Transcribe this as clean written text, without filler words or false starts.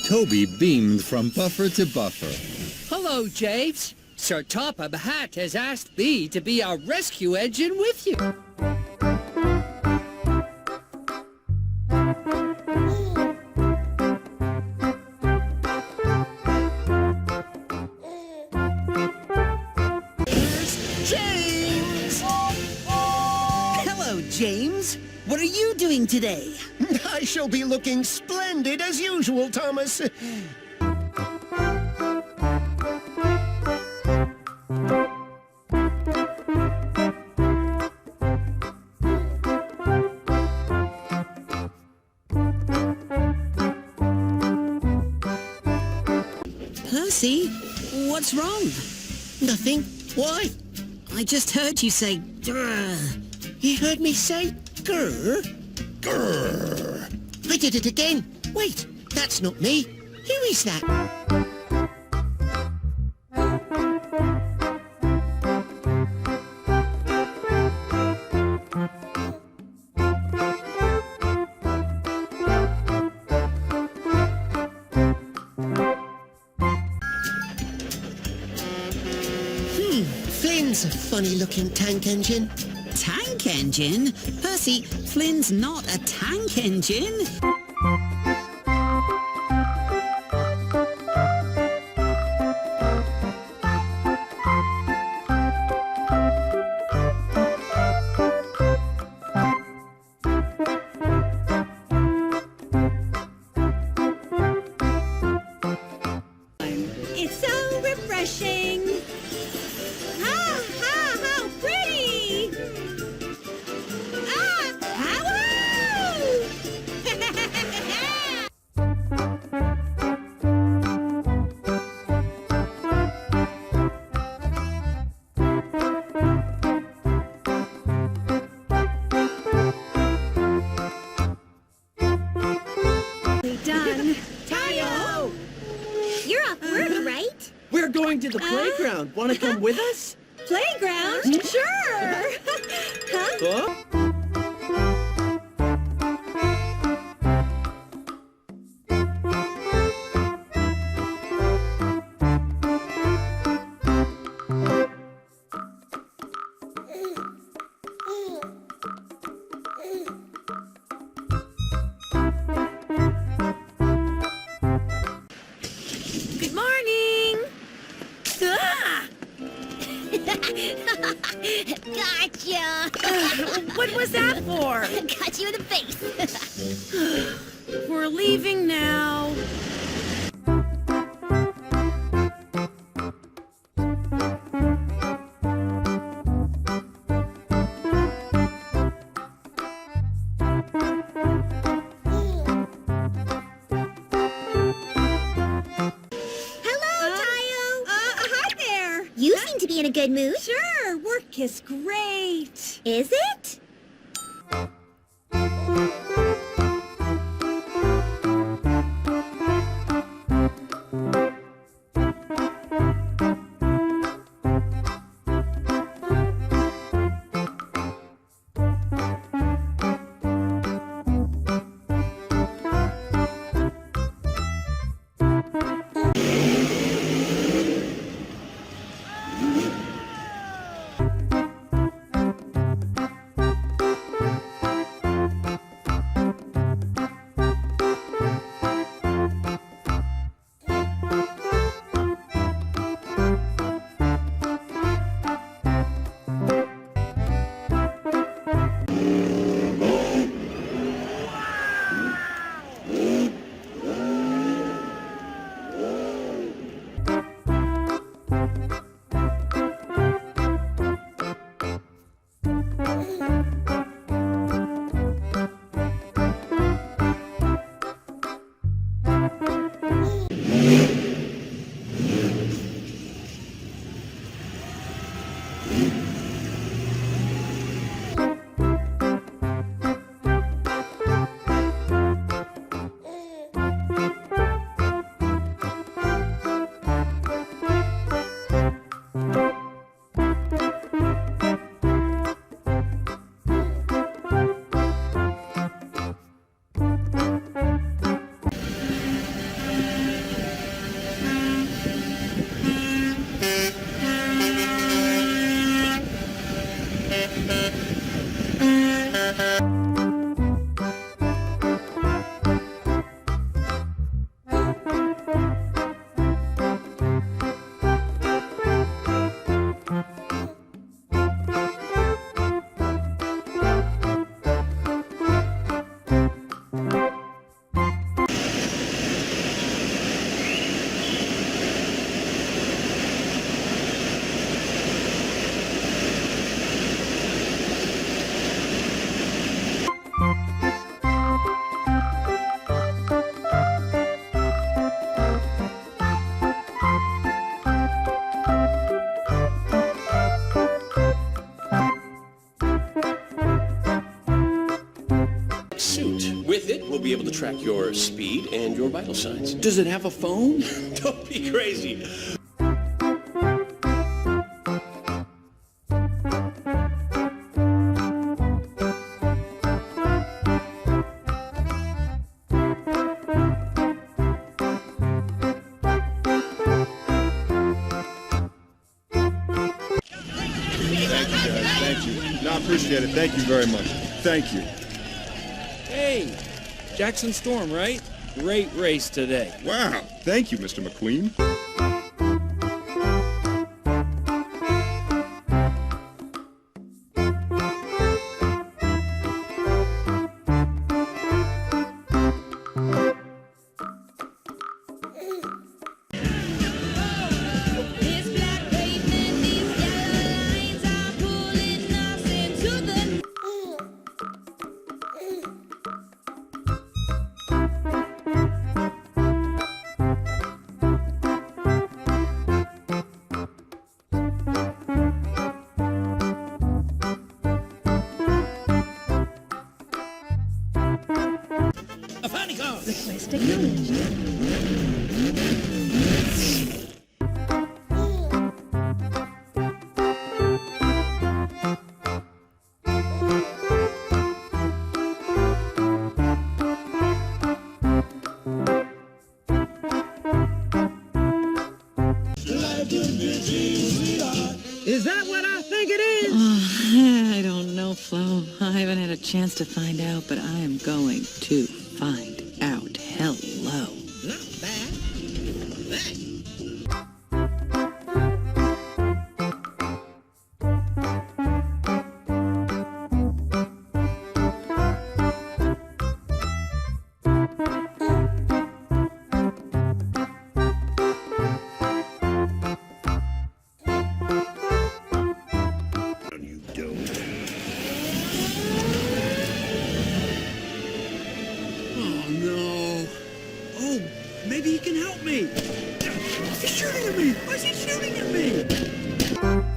Toby beamed from buffer to buffer. Hello, James. Sir Top of the Hat has asked me to be our rescue engine with you. James! Hello, James. What are you doing today? I shall be looking splendid as usual, Thomas. Percy, what's wrong? Nothing. Why? I just heard you say grrr. You heard me say grr? Grr. I did it again. Wait, that's not me. Who is that? Flynn's a funny-looking tank engine. Tank engine? Percy, Flynn's not a tank engine. It's so refreshing. Ah, how pretty! Ah, done. Tayo! You're off work, right? We're going to the playground. Want to come with us? Playground? Sure! Huh? Huh? Good morning! Ah! Gotcha! What was that for? Got you in the face. We're leaving now. Hello, Tayo! Hi there. You seem to be in a good mood. Sure, work is great. Is it? suit. With it, we'll be able to track your speed and your vital signs. Does it have a phone? Don't be crazy. Thank you, guys. Thank you. No, I appreciate it. Thank you very much. Thank you. Hey, Jackson Storm, right? Great race today. Wow. Thank you, Mr. McQueen. Request acknowledged. Is that what I think it is? I don't know, Flo. I haven't had a chance to find out, but I am going to find out. Hello. Not bad. Oh, no. Oh, maybe he can help me. He's shooting at me. Why is he shooting at me?